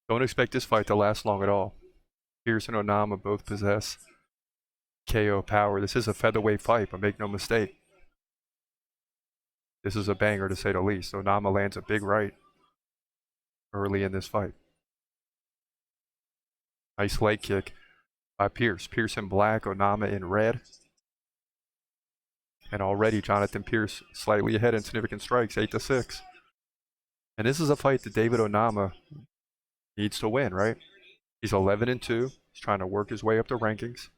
Don't expect this fight to last long at all. Pearce and Onama both possess KO power. This is a featherweight fight, but make no mistake. This is a banger to say the least. Onama lands a big right early in this fight. Nice leg kick by Pearce. Pearce in black, Onama in red. And already Jonathan Pearce slightly ahead in significant strikes, 8-6. And this is a fight that David Onama needs to win, right? He's 11-2. He's trying to work his way up the rankings.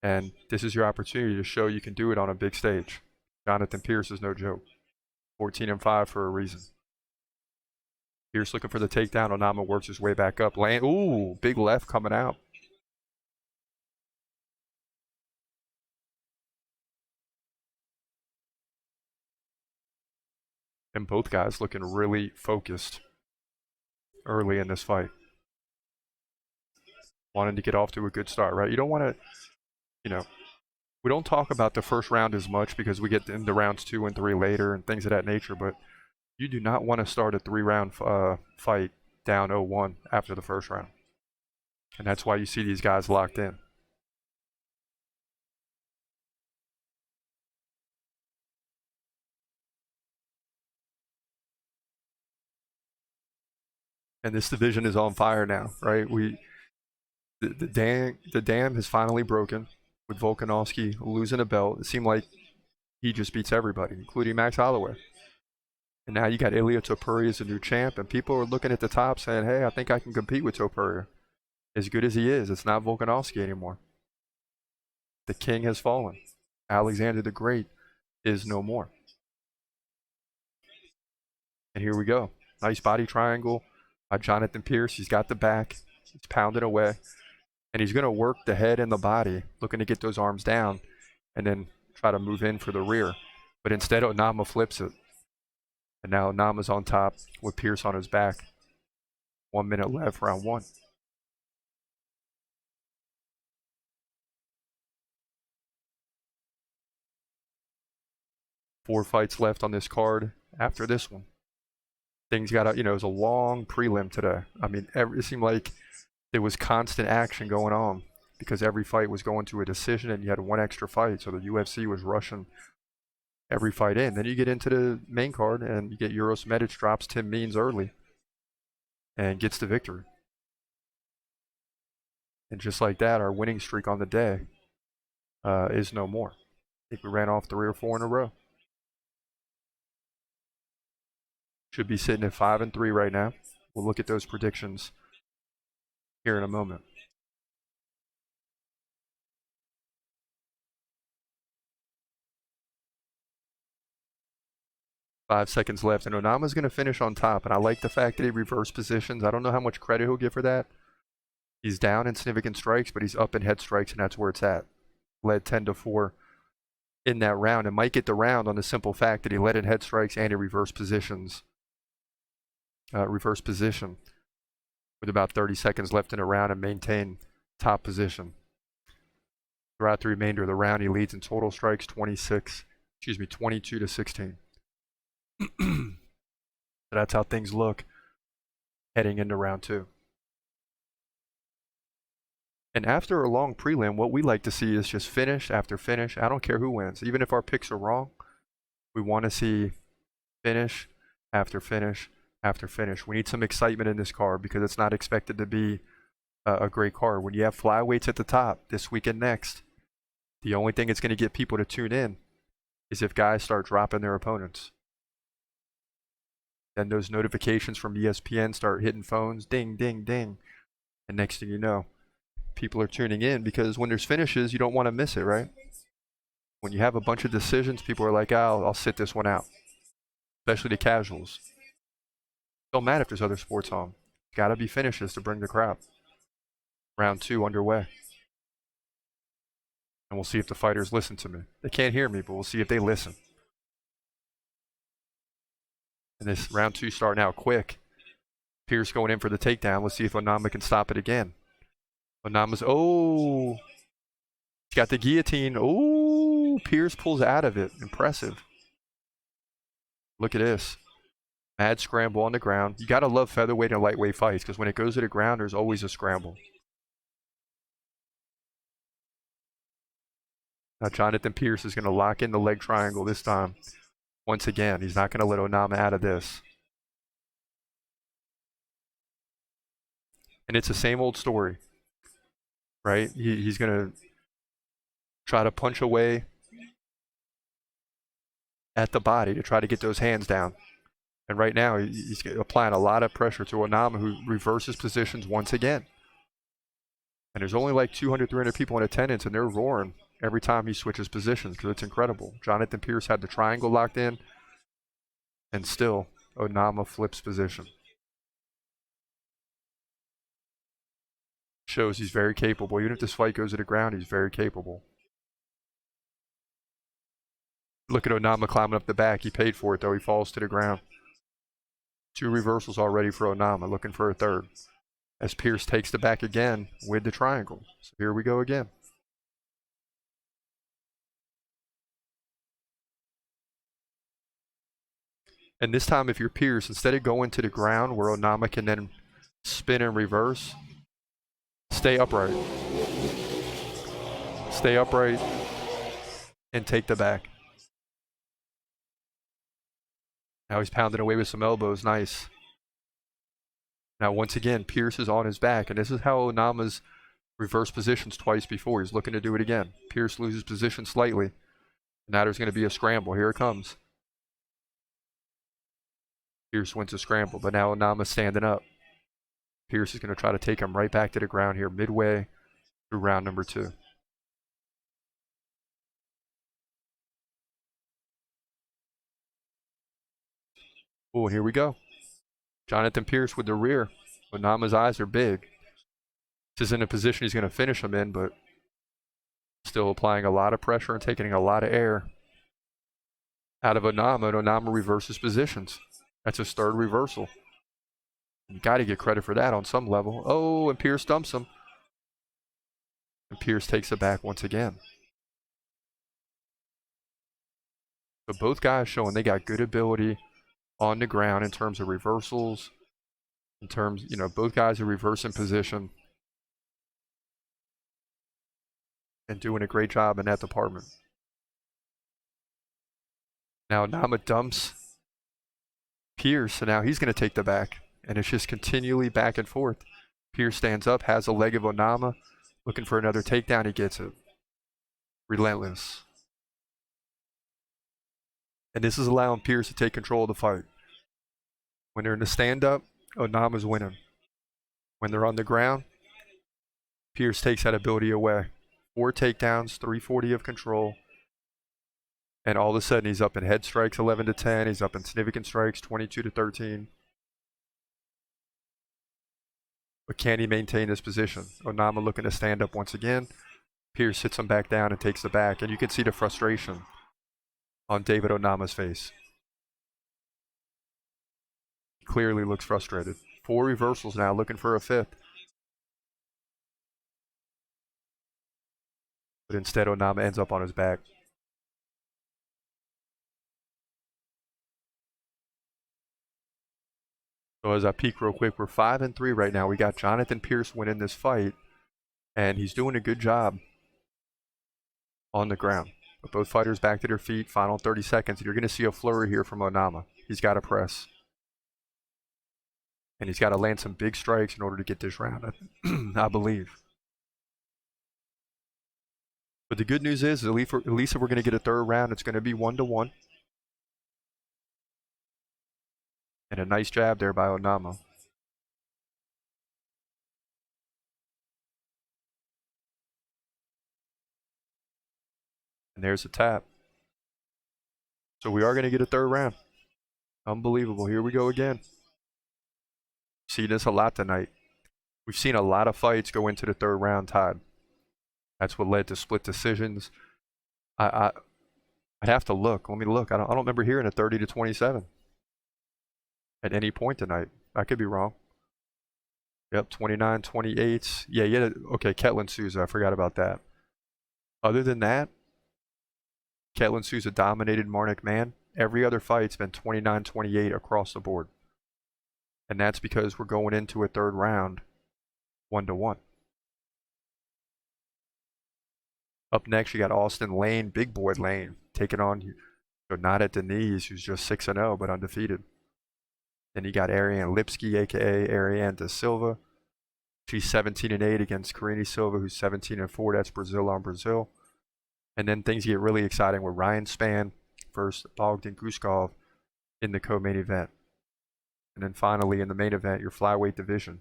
And this is your opportunity to show you can do it on a big stage. Jonathan Pearce is no joke. 14-5 for a reason. Pearce looking for the takedown. Onama works his way back up. Ooh, big left coming out. And both guys looking really focused early in this fight. Wanting to get off to a good start, right? You don't want to, we don't talk about the first round as much because we get into rounds 2 and 3 later and things of that nature, but you do not want to start a 3-round fight down 0-1 after the first round. And that's why you see these guys locked in. And this division is on fire now, right? The dam has finally broken with Volkanovski losing a belt. It seemed like he just beats everybody, including Max Holloway. And now you got Ilia Topuria as a new champ, and people are looking at the top saying, hey, I think I can compete with Topuria. As good as he is, it's not Volkanovski anymore. The king has fallen. Alexander the Great is no more. And here we go. Nice body triangle by Jonathan Pearce. He's got the back. He's pounding away. And he's going to work the head and the body, looking to get those arms down and then try to move in for the rear. But instead, Onama flips it. And now Onama's on top with Pearce on his back. 1 minute left, round 1. Four fights left on this card after this one. Things got out, it was a long prelim today. I mean, it seemed like there was constant action going on because every fight was going to a decision and you had one extra fight. So the UFC was rushing every fight in. Then you get into the main card and you get Uros Medic drops Tim Means early and gets the victory. And just like that, our winning streak on the day is no more. I think we ran off 3 or 4 in a row. Should be sitting at 5-3 right now. We'll look at those predictions here in a moment. Five seconds left, and Onama's going to finish on top. And I like the fact that he reversed positions. I don't know how much credit he'll get for that. He's down in significant strikes, but he's up in head strikes, and that's where it's at. Led 10-4 in that round, and might get the round on the simple fact that he led in head strikes and he reversed positions. Reverse position with about 30 seconds left in a round and maintain top position. Throughout the remainder of the round, he leads in total strikes 22-16. So that's how things look heading into round 2. And after a long prelim, what we like to see is just finish after finish. I don't care who wins. Even if our picks are wrong, we want to see finish after finish after finish. We need some excitement in this card because it's not expected to be a great card. When you have flyweights at the top this week and next, the only thing that's going to get people to tune in is if guys start dropping their opponents. Then those notifications from ESPN start hitting phones, ding, ding, ding. And next thing you know, people are tuning in because when there's finishes, you don't want to miss it, right? When you have a bunch of decisions, people are like, oh, I'll sit this one out. Especially the casuals. Don't matter if there's other sports on. Gotta be finishes to bring the crowd. Round 2 underway. And we'll see if the fighters listen to me. They can't hear me, but we'll see if they listen. And this round 2 starting out quick. Pearce going in for the takedown. Let's see if Onama can stop it again. Onama's, he's got the guillotine. Oh, Pearce pulls out of it. Impressive. Look at this. Mad scramble on the ground. You got to love featherweight and lightweight fights because when it goes to the ground, there's always a scramble. Now Jonathan Pearce is going to lock in the leg triangle this time. Once again, he's not going to let Onama out of this. And it's the same old story, right? He's going to try to punch away at the body to try to get those hands down. And right now, he's applying a lot of pressure to Onama, who reverses positions once again. And there's only like 200, 300 people in attendance, and they're roaring every time he switches positions because it's incredible. Jonathan Pearce had the triangle locked in, and still Onama flips position. Shows he's very capable. Even if this fight goes to the ground, he's very capable. Look at Onama climbing up the back. He paid for it, though. He falls to the ground. 2 reversals already for Onama, looking for a third. As Pearce takes the back again with the triangle. So here we go again. And this time, if you're Pearce, instead of going to the ground where Onama can then spin and reverse, stay upright. Stay upright and take the back. Now he's pounding away with some elbows. Nice. Now, once again, Pearce is on his back, and this is how Onama's reversed positions twice before. He's looking to do it again. Pearce loses position slightly. Now there's going to be a scramble. Here it comes. Pearce wins a scramble, but now Onama's standing up. Pearce is going to try to take him right back to the ground here midway through round number 2. Oh, here we go. Jonathan Pearce with the rear. Onama's eyes are big. This isn't a position he's going to finish him in, but still applying a lot of pressure and taking a lot of air out of Onama, and Onama reverses positions. That's his 3rd reversal. You got to get credit for that on some level. Oh, and Pearce dumps him. And Pearce takes it back once again. So both guys showing they got good ability on the ground in terms of reversals, in terms, both guys are reversing position and doing a great job in that department. Now Onama dumps Pearce, and now he's going to take the back, and it's just continually back and forth. Pearce stands up, has a leg of Onama, looking for another takedown. He gets it. Relentless. And this is allowing Pearce to take control of the fight. When they're in the stand-up, Onama's winning. When they're on the ground, Pearce takes that ability away. 4 takedowns, 340 of control. And all of a sudden, he's up in head strikes 11-10. He's up in significant strikes 22-13. But can he maintain this position? Onama looking to stand up once again. Pearce hits him back down and takes the back. And you can see the frustration on David Onama's face. He clearly looks frustrated. 4 reversals now, looking for a 5th. But instead, Onama ends up on his back. So as I peek real quick, we're 5-3 right now. We got Jonathan Pearce winning this fight, and he's doing a good job on the ground. But both fighters back to their feet, final 30 seconds. You're going to see a flurry here from Onama. He's got to press. And he's got to land some big strikes in order to get this round, I believe. But the good news is, at least if we're going to get a 3rd round, it's going to be 1-1. And a nice jab there by Onama. And there's a tap. So we are going to get a 3rd round. Unbelievable. Here we go again. See this a lot tonight. We've seen a lot of fights go into the 3rd round tied. That's what led to split decisions. I'd have to look. Let me look. I don't remember hearing a 30-27 at any point tonight. I could be wrong. Yep, 29-28. Yeah. Okay, Ketlin Souza. I forgot about that. Other than that, Ketlin Souza dominated Marnik Mann Every other fight's been 29-28 across the board. And that's because we're going into a third round 1-1. Up next, you got Austin Lane, big boy Lane, taking on Jonathan Denise, who's just 6-0 but undefeated. Then you got Ariane Lipsky, aka Ariane da Silva. She's 17-8 against Karine Silva, who's 17-4. That's Brazil on Brazil. And then things get really exciting with Ryan Spann versus Bogdan Guskov in the co-main event. And then finally in the main event, your flyweight division,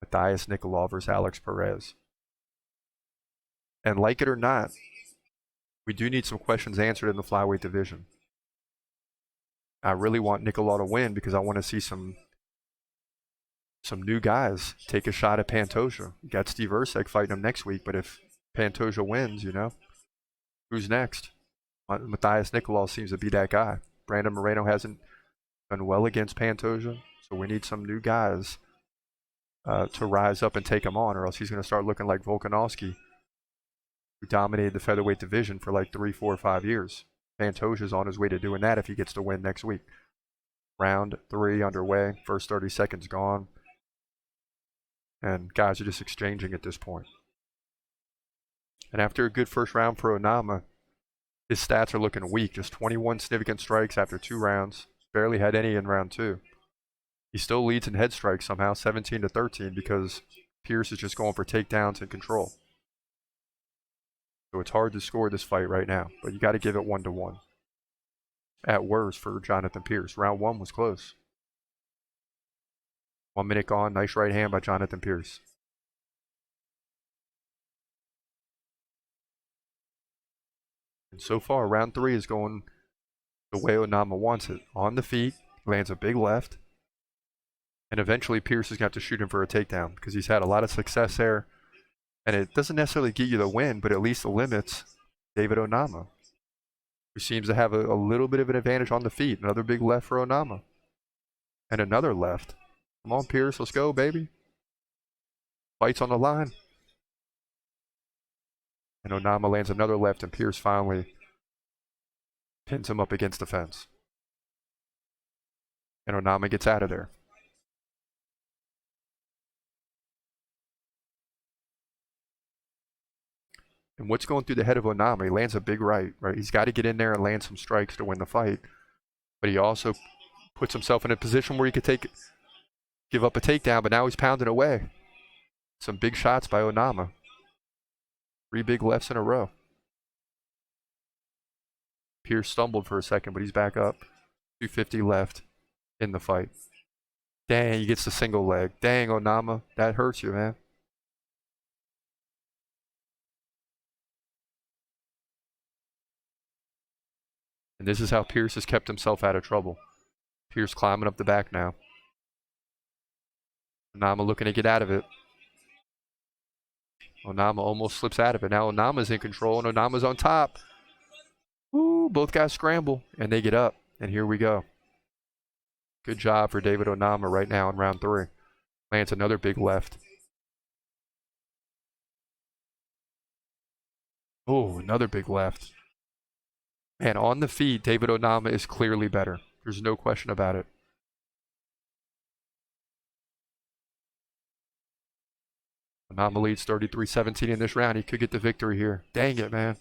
Matthias Nikolov versus Alex Perez. And like it or not, we do need some questions answered in the flyweight division. I really want Nikolov to win because I want to see some new guys take a shot at Pantoja. You got Steve Erceg fighting him next week, but if Pantoja wins, who's next? Matthias Nikolov seems to be that guy. Brandon Moreno hasn't done well against Pantoja, so we need some new guys to rise up and take him on, or else he's going to start looking like Volkanovski, who dominated the featherweight division for like 3, 4, 5 years. Pantoja's on his way to doing that if he gets to win next week. Round 3 underway. First 30 seconds gone. And guys are just exchanging at this point. And after a good first round for Onama, his stats are looking weak. Just 21 significant strikes after 2 rounds. Barely had any in round 2. He still leads in head strikes somehow, 17-13, because Pearce is just going for takedowns and control. So it's hard to score this fight right now, but you got to give it 1-1. At worst for Jonathan Pearce. Round 1 was close. 1 minute gone. Nice right hand by Jonathan Pearce. And so far, round 3 is going the way Onama wants it. On the feet, lands a big left. And eventually Pearce is going to have to shoot him for a takedown because he's had a lot of success there. And it doesn't necessarily get you the win, but at least it limits David Onama, who seems to have a little bit of an advantage on the feet. Another big left for Onama. And another left. Come on, Pearce, let's go, baby. Fight's on the line. And Onama lands another left, and Pearce finally pins him up against the fence. And Onama gets out of there. And what's going through the head of Onama? He lands a big right? He's got to get in there and land some strikes to win the fight. But he also puts himself in a position where he could give up a takedown, but now he's pounding away. Some big shots by Onama. 3 big lefts in a row. Pearce stumbled for a second, but he's back up. 250 left in the fight. Dang, he gets the single leg. Dang, Onama, that hurts you, man. And this is how Pearce has kept himself out of trouble. Pearce climbing up the back now. Onama looking to get out of it. Onama almost slips out of it. Now Onama's in control, and Onama's on top. Woo, both guys scramble, and they get up. And here we go. Good job for David Onama right now in round 3. Lands another big left. Oh, another big left. Man, on the feet, David Onama is clearly better. There's no question about it. Onama leads 33-17 in this round. He could get the victory here. Dang it, man.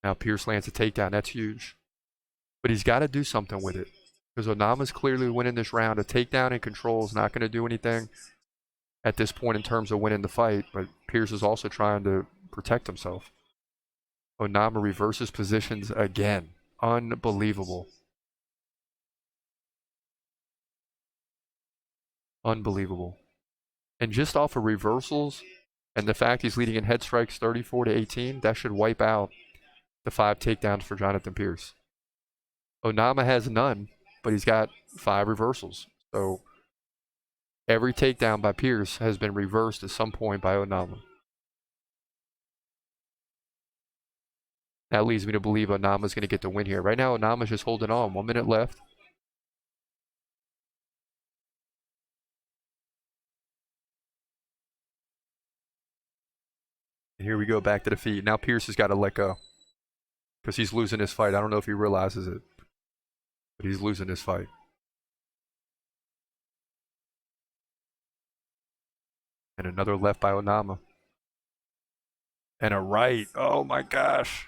Now Pearce lands a takedown. That's huge. But he's got to do something with it. Because Onama's clearly winning this round. A takedown and control is not going to do anything at this point in terms of winning the fight. But Pearce is also trying to protect himself. Onama reverses positions again. Unbelievable. Unbelievable. And just off of reversals and the fact he's leading in head strikes 34-18, that should wipe out the 5 takedowns for Jonathan Pearce. Onama has none, but he's got 5 reversals. So every takedown by Pearce has been reversed at some point by Onama. That leads me to believe Onama's going to get the win here. Right now, Onama's just holding on. 1 minute left. Here we go, back to the feet. Now Pearce has got to let go because he's losing this fight. I don't know if he realizes it, but he's losing this fight. And another left by Onama. And a right. Oh my gosh.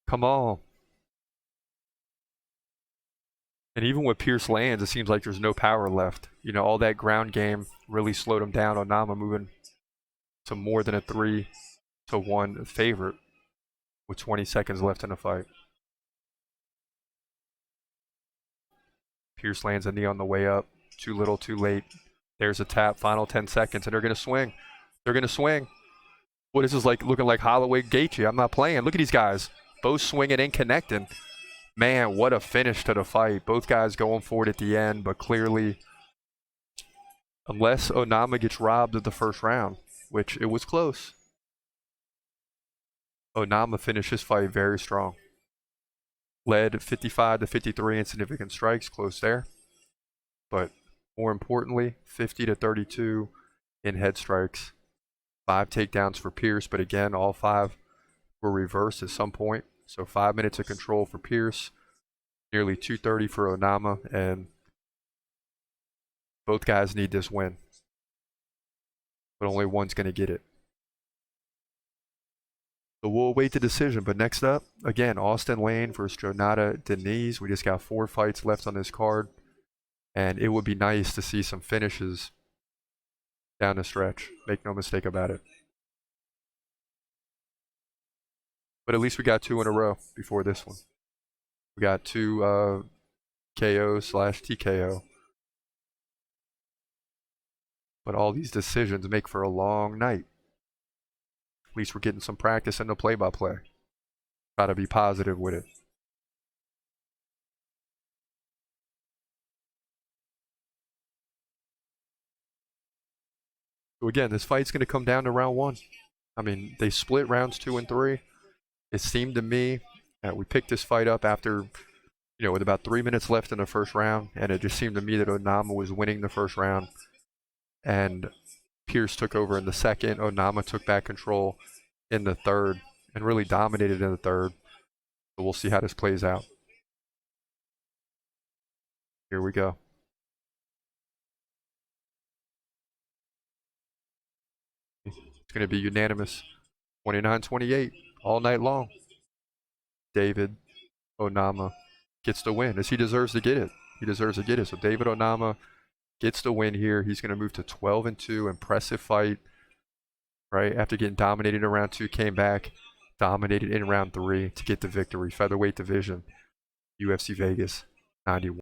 Come on. And even with Pearce lands, it seems like there's no power left. You know, all that ground game really slowed him down. Onama moving to more than a 3-1 favorite with 20 seconds left in the fight. Pearce lands a knee on the way up. Too little, too late. There's a tap. Final 10 seconds, and they're going to swing. They're going to swing. What is this like? Looking like Holloway Gaethje. I'm not playing. Look at these guys. Both swinging and connecting. Man, what a finish to the fight. Both guys going for it at the end, but clearly, unless Onama gets robbed of the first round, which it was close, Onama finished his fight very strong. Led 55-53 in significant strikes, close there. But more importantly, 50-32 in head strikes. 5 takedowns for Pearce, but again, all 5 were reversed at some point. So 5 minutes of control for Pearce, nearly 230 for Onama, and both guys need this win. But only one's going to get it. So we'll await the decision. But next up, again, Austin Lane versus Jonathan Pearce. We just got 4 fights left on this card. And it would be nice to see some finishes down the stretch. Make no mistake about it. But at least we got 2 in a row before this one. We got 2 KO/TKO. But all these decisions make for a long night. At least we're getting some practice in the play-by-play. Try to be positive with it. So again, this fight's going to come down to round 1. I mean, they split rounds 2 and 3. It seemed to me that we picked this fight up after, with about 3 minutes left in the first round, and it just seemed to me that Onama was winning the first round, and Pearce took over in the second. Onama took back control in the third and really dominated in the third. So we'll see how this plays out. Here we go. It's going to be unanimous, 29-28, all night long. David Onama gets the win, as he deserves to get it. He deserves to get it. So David Onama gets the win here. He's going to move to 12-2. Impressive fight, right? After getting dominated in round 2, came back, dominated in round 3 to get the victory. Featherweight division, UFC Vegas, 91.